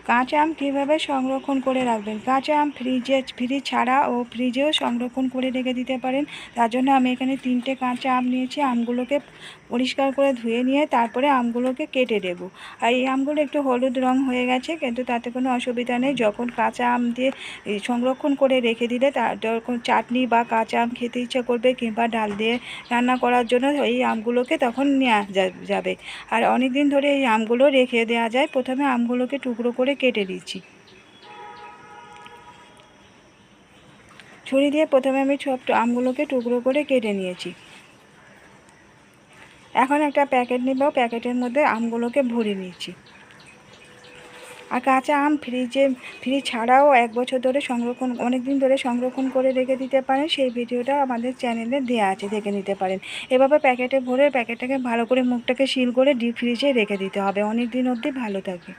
কাঁচা আম কীভাবে সংরক্ষণ করে রাখবেন। কাঁচা আম ফ্রিজ ছাড়া ও ফ্রিজেও সংরক্ষণ করে রেখে দিতে পারেন। তার জন্য আমি এখানে 3টে কাঁচা আম নিয়েছি। আমগুলোকে পরিষ্কার করে ধুয়ে নিয়ে তারপরে আমগুলোকে কেটে দেব। আর এই আমগুলো একটু হলুদ রং হয়ে গেছে, কিন্তু তাতে কোনো অসুবিধা নেই। যখন কাঁচা আম দিয়ে সংরক্ষণ করে রেখে দিলে যখন চাটনি বা কাঁচা আম খেতে ইচ্ছা করবে কিংবা ডাল দিয়ে রান্না করার জন্য এই আমগুলোকে তখন নেওয়া যাবে। আর অনেক দিন ধরে এই আমগুলো রেখে দেওয়া যায়। প্রথমে আমগুলোকে টুকরো করে কেটে দিচ্ছি। ছুরি দিয়ে প্রথমে আমি সব আমগুলোকে টুকরো করে কেটে নিয়েছি। এখন একটা প্যাকেট নেব, প্যাকেটের মধ্যে আমগুলোকে ভরে নিচ্ছি। আর কাঁচা আম ফ্রিজ ছাড়াও 1 বছর ধরে অনেক দিন ধরে সংরক্ষণ করে রেখে দিতে পারেন। সেই ভিডিওটা আমাদের চ্যানেলে দেওয়া আছে, দেখে নিতে পারেন। এভাবে প্যাকেটে ভরে প্যাকেটটাকে ভালো করে মুখটাকে সিল করে ডিপ ফ্রিজে রেখে দিতে হবে, অনেক দিন অবধি ভালো থাকে।